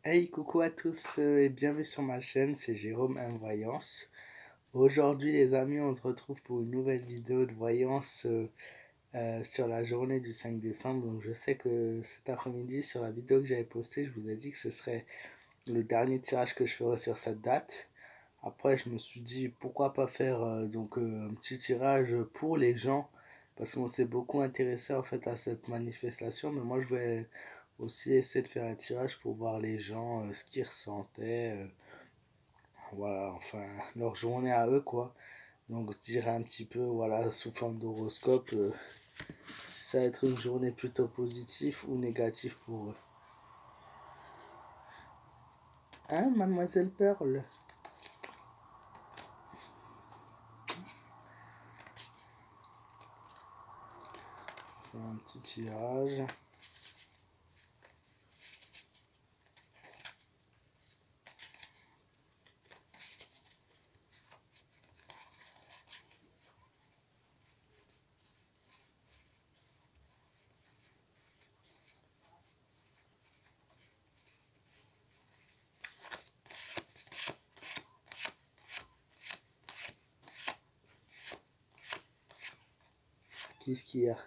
Hey, coucou à tous et bienvenue sur ma chaîne, c'est Jérôme M Voyance. Aujourd'hui les amis, on se retrouve pour une nouvelle vidéo de voyance sur la journée du 5 décembre. Donc je sais que cet après-midi sur la vidéo que j'avais postée, je vous ai dit que ce serait le dernier tirage que je ferais sur cette date. Après je me suis dit pourquoi pas faire un petit tirage pour les gens parce qu'on s'est beaucoup intéressé en fait à cette manifestation, mais moi je vais aussi essayer de faire un tirage pour voir les gens, ce qu'ils ressentaient, voilà, enfin, leur journée à eux, quoi. Donc, je dirais un petit peu, voilà, sous forme d'horoscope, si ça va être une journée plutôt positive ou négative pour eux. Hein, mademoiselle Pearl? Un petit tirage. Qu'est-ce qu'il y a?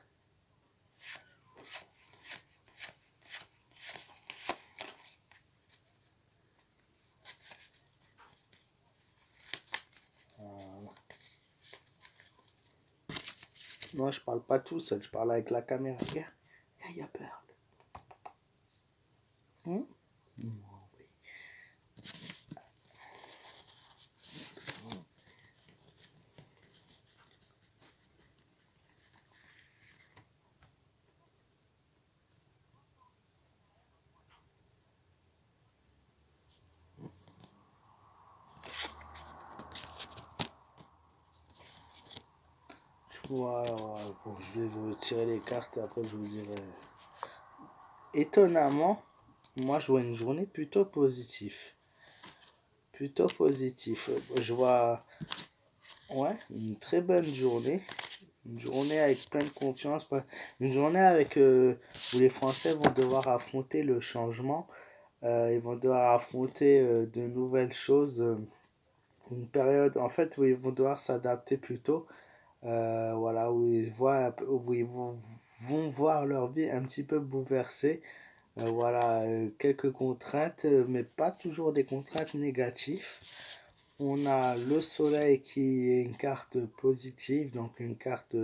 Non, je parle pas tout seul, je parle avec la caméra. Regarde, il y a Pearl. Hmm? Voilà, bon, je vais vous tirer les cartes et après je vous dirai. Étonnamment, moi je vois une journée plutôt positive. Plutôt positif. Je vois, ouais, une très bonne journée. Une journée avec plein de confiance. Une journée avec où les Français vont devoir affronter le changement. Ils vont devoir affronter de nouvelles choses. Une période, en fait, où ils vont devoir s'adapter plutôt. Voilà, où ils voient, où ils vont voir leur vie un petit peu bouleversée. Voilà, quelques contraintes, mais pas toujours des contraintes négatives. On a le soleil qui est une carte positive, donc une carte,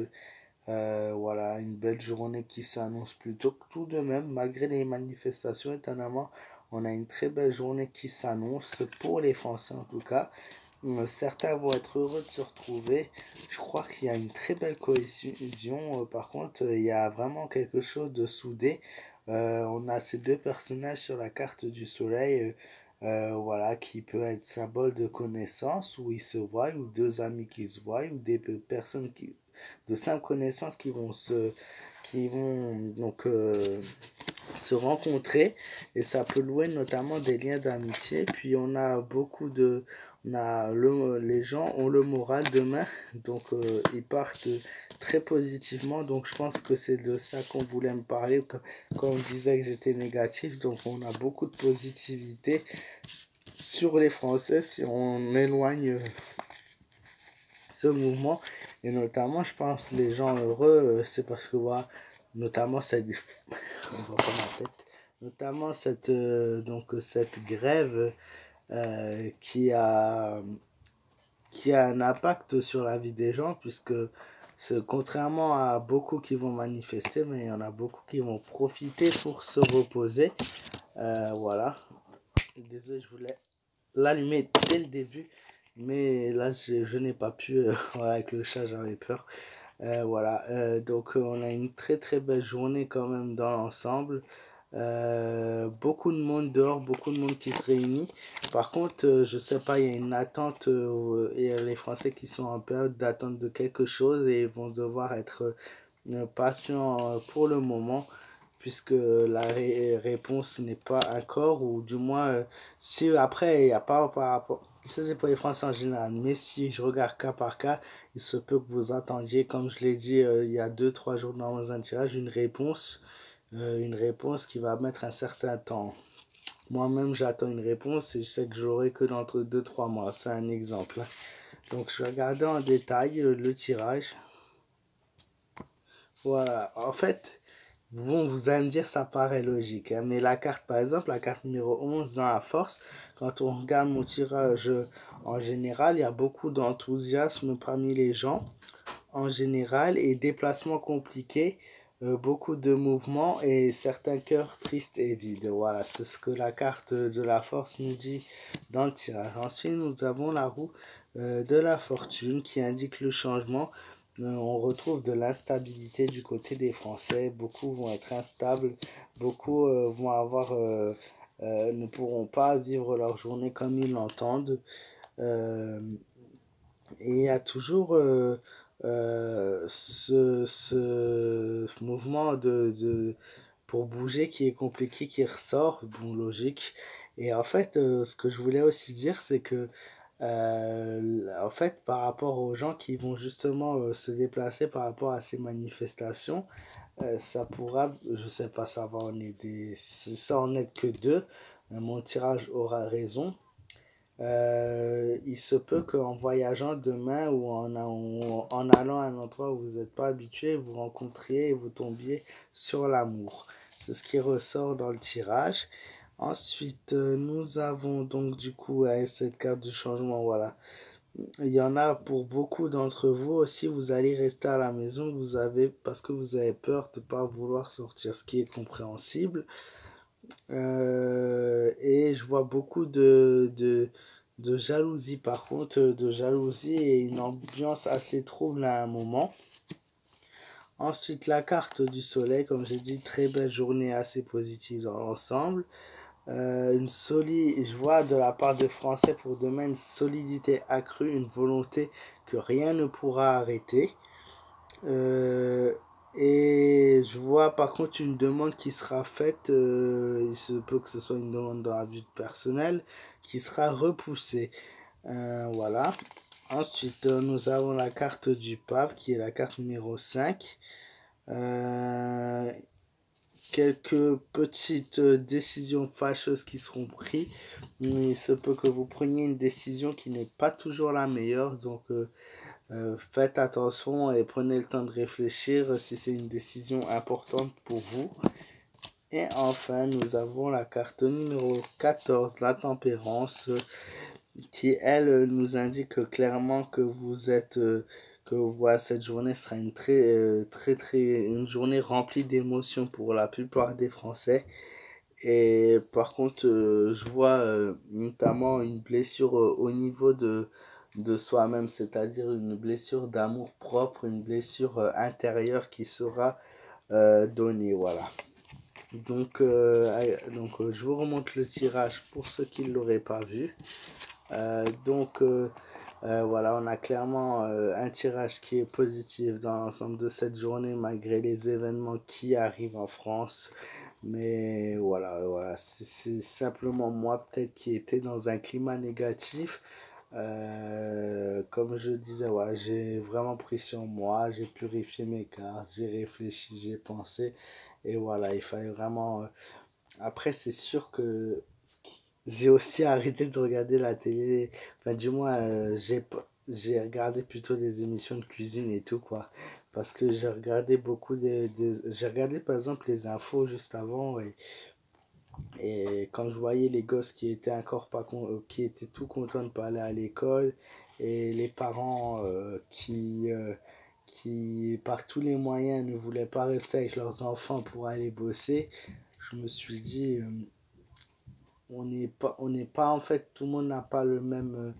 voilà, une belle journée qui s'annonce plutôt. Tout de même, malgré les manifestations, étonnamment, on a une très belle journée qui s'annonce pour les Français en tout cas. Certains vont être heureux de se retrouver. Je crois qu'il y a une très belle cohésion. Par contre, il y a vraiment quelque chose de soudé. On a ces deux personnages sur la carte du soleil, voilà, qui peut être symbole de connaissance, où ils se voient, ou deux amis qui se voient, ou des personnes de simples connaissances qui vont donc se rencontrer, et ça peut louer notamment des liens d'amitié. Puis on a les gens ont le moral demain, donc ils partent très positivement. Donc je pense que c'est de ça qu'on voulait me parler quand on disait que j'étais négatif. Donc on a beaucoup de positivité sur les Français si on éloigne ce mouvement. Et notamment, je pense les gens heureux, c'est parce que voilà, notamment cette on voit pas ma tête, notamment cette grève qui a un impact sur la vie des gens, puisque contrairement à beaucoup qui vont manifester, mais il y en a beaucoup qui vont profiter pour se reposer. Voilà. Désolé, je voulais l'allumer dès le début, mais là je n'ai pas pu. Voilà, avec le chat, j'avais peur. Voilà, donc on a une très très belle journée quand même dans l'ensemble. Beaucoup de monde dehors, beaucoup de monde qui se réunit. Par contre, je sais pas, il y a une attente et les Français qui sont en période d'attente de quelque chose et vont devoir être patients pour le moment, puisque la réponse n'est pas encore, ou du moins, si après il n'y a pas par rapport, ça c'est pour les Français en général, mais si je regarde cas par cas, il se peut que vous attendiez, comme je l'ai dit il y a 2 3 jours dans un tirage, une réponse qui va mettre un certain temps. Moi-même, j'attends une réponse et je sais que je l'aurai que dans 2-3 mois. C'est un exemple. Donc, je vais regarder en détail le tirage. Voilà. En fait, bon, vous allez me dire, ça paraît logique, hein, mais la carte, par exemple, la carte numéro 11 dans la force, quand on regarde mon tirage en général, il y a beaucoup d'enthousiasme parmi les gens en général et déplacements compliqués, beaucoup de mouvements et certains cœurs tristes et vides. Voilà, c'est ce que la carte de la force nous dit dans le tirage. Ensuite, nous avons la roue de la fortune qui indique le changement. On retrouve de l'instabilité du côté des Français. Beaucoup vont être instables, beaucoup vont avoir, ne pourront pas vivre leur journée comme ils l'entendent. Euh, et il y a toujours ce mouvement pour bouger qui est compliqué, qui ressort, bon, logique. Et en fait, ce que je voulais aussi dire, c'est que en fait, par rapport aux gens qui vont justement se déplacer par rapport à ces manifestations, ça pourra, je sais pas, ça va en aider, si ça en aide que deux, mon tirage aura raison. Il se peut qu'en voyageant demain ou en allant à un endroit où vous n'êtes pas habitué, vous rencontriez et vous tombiez sur l'amour. C'est ce qui ressort dans le tirage. Ensuite, nous avons donc du coup cette carte du changement. Voilà. Il y en a pour beaucoup d'entre vous aussi. Vous allez rester à la maison parce que vous avez peur de ne pas vouloir sortir, ce qui est compréhensible. Et je vois beaucoup de jalousie par contre, de jalousie et une ambiance assez trouble à un moment. Ensuite, la carte du soleil, comme j'ai dit, très belle journée assez positive dans l'ensemble. Je vois de la part des Français pour demain une solidité accrue, une volonté que rien ne pourra arrêter. Euh, et je vois par contre une demande qui sera faite, il se peut que ce soit une demande dans la vie personnelle, qui sera repoussée. Voilà. Ensuite, nous avons la carte du pape, qui est la carte numéro 5. Euh, Quelques petites décisions fâcheuses qui seront prises. Il se peut que vous preniez une décision qui n'est pas toujours la meilleure. Donc, faites attention et prenez le temps de réfléchir si c'est une décision importante pour vous. Et enfin, nous avons la carte numéro 14, la tempérance, qui, elle, nous indique clairement que vous êtes, que voilà, cette journée sera une une journée remplie d'émotions pour la plupart des Français. Et par contre, je vois notamment une blessure au niveau de soi-même, c'est-à-dire une blessure d'amour propre, une blessure intérieure qui sera donnée. Voilà. Donc, je vous remonte le tirage pour ceux qui ne l'auraient pas vu. Voilà, on a clairement un tirage qui est positif dans l'ensemble de cette journée, malgré les événements qui arrivent en France. Mais voilà, c'est simplement moi peut-être qui était dans un climat négatif. Comme je disais, ouais, j'ai vraiment pris sur moi, j'ai purifié mes cartes, j'ai réfléchi, j'ai pensé. Et voilà, il fallait vraiment... Après, c'est sûr que j'ai aussi arrêté de regarder la télé. Enfin, du moins, j'ai regardé plutôt des émissions de cuisine et tout, quoi. Parce que j'ai regardé j'ai regardé par exemple les infos juste avant et quand je voyais les gosses qui étaient encore pas qui étaient tout contents de pas aller à l'école et les parents qui par tous les moyens ne voulaient pas rester avec leurs enfants pour aller bosser, je me suis dit on n'est pas en fait, tout le monde n'a pas le même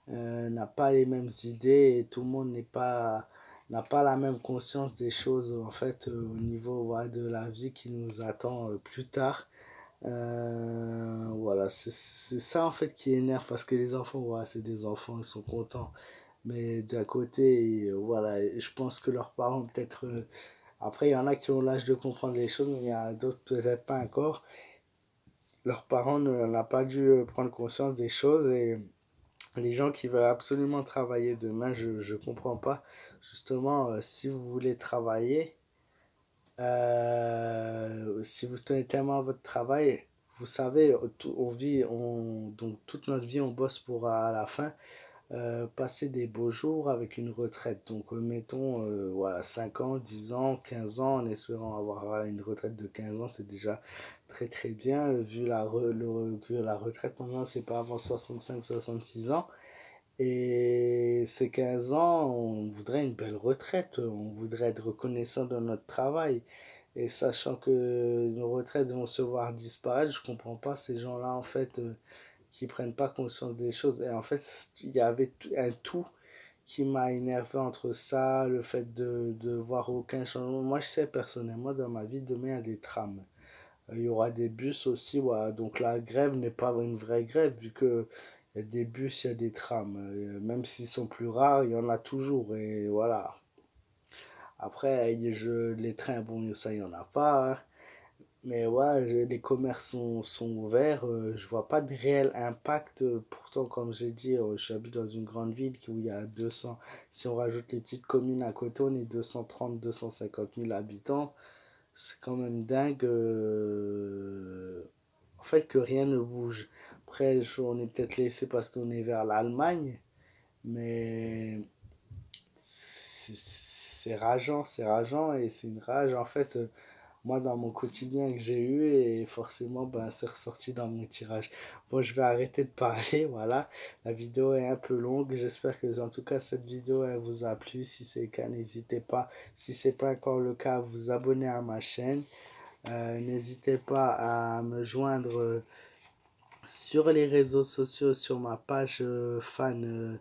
n'a pas les mêmes idées et tout le monde n'est pas n'a pas la même conscience des choses en fait au niveau voilà, de la vie qui nous attend plus tard. Voilà, c'est ça en fait qui énerve parce que les enfants, voilà, c'est des enfants, ils sont contents. Mais d'un côté, voilà, je pense que leurs parents peut-être... après, il y en a qui ont l'âge de comprendre les choses, mais il y en a d'autres peut-être pas encore. Leurs parents n'ont pas dû prendre conscience des choses et les gens qui veulent absolument travailler demain, je comprends pas. Justement, si vous voulez travailler, si vous tenez tellement à votre travail, vous savez, on vit, donc toute notre vie, on bosse pour à la fin passer des beaux jours avec une retraite. Donc, mettons, voilà, 5 ans, 10 ans, 15 ans, en espérant avoir une retraite de 15 ans, c'est déjà très très bien. Vu que la retraite maintenant, c'est pas avant 65 66 ans. Et ces 15 ans, on voudrait une belle retraite, on voudrait être reconnaissant de notre travail. Et sachant que nos retraites vont se voir disparaître, je comprends pas ces gens-là en fait qui prennent pas conscience des choses. Et en fait, il y avait un tout qui m'a énervé entre ça, le fait de voir aucun changement. Moi, je sais personnellement, dans ma vie, demain, il y a des trams. Il y aura des bus aussi, voilà. Donc la grève n'est pas une vraie grève, vu que il y a des bus, il y a des trams. Même s'ils sont plus rares, il y en a toujours. Et voilà. Après, les trains, bon, ça, il n'y en a pas, hein. Mais ouais, les commerces sont ouverts. Je vois pas de réel impact. Pourtant, comme j'ai dit, j'habite dans une grande ville où il y a 200. Si on rajoute les petites communes à côté, on est 230, 250 000 habitants. C'est quand même dingue. En fait, que rien ne bouge. Après, on est peut-être laissé parce qu'on est vers l'Allemagne. Mais c'est rageant et c'est une rage en fait. Moi dans mon quotidien que j'ai eu et forcément ben, c'est ressorti dans mon tirage. Bon, je vais arrêter de parler, voilà. La vidéo est un peu longue, j'espère que en tout cas cette vidéo elle vous a plu. Si c'est le cas, n'hésitez pas, si c'est pas encore le cas, à vous abonner à ma chaîne. N'hésitez pas à me joindre sur les réseaux sociaux, sur ma page fan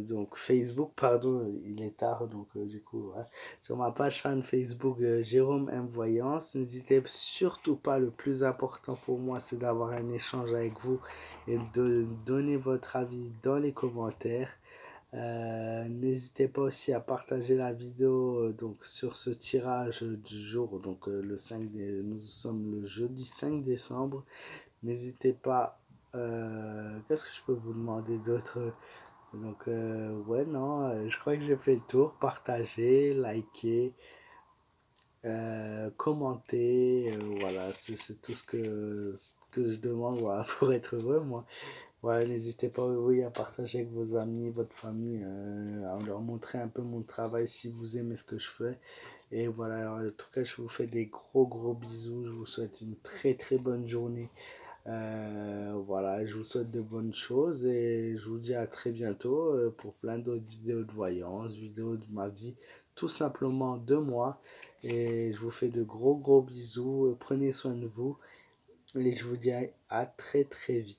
donc Facebook, pardon, il est tard, donc du coup, ouais. Sur ma page fan Facebook Jérôme M Voyance. N'hésitez surtout pas, le plus important pour moi, c'est d'avoir un échange avec vous et de donner votre avis dans les commentaires. N'hésitez pas aussi à partager la vidéo donc sur ce tirage du jour, donc nous sommes le jeudi 5 décembre. N'hésitez pas. Qu'est-ce que je peux vous demander d'autre? Donc, ouais, non, je crois que j'ai fait le tour. Partagez, likez, commentez. Voilà, c'est tout ce que je demande, voilà, pour être heureux, moi. Voilà, n'hésitez pas, oui, à partager avec vos amis, votre famille, à leur montrer un peu mon travail si vous aimez ce que je fais. Et voilà, en tout cas, je vous fais des gros gros bisous. Je vous souhaite une très très bonne journée. Voilà, je vous souhaite de bonnes choses et je vous dis à très bientôt pour plein d'autres vidéos de voyance, vidéos de ma vie, tout simplement de moi. Et je vous fais de gros gros bisous. Prenez soin de vous et je vous dis à très très vite.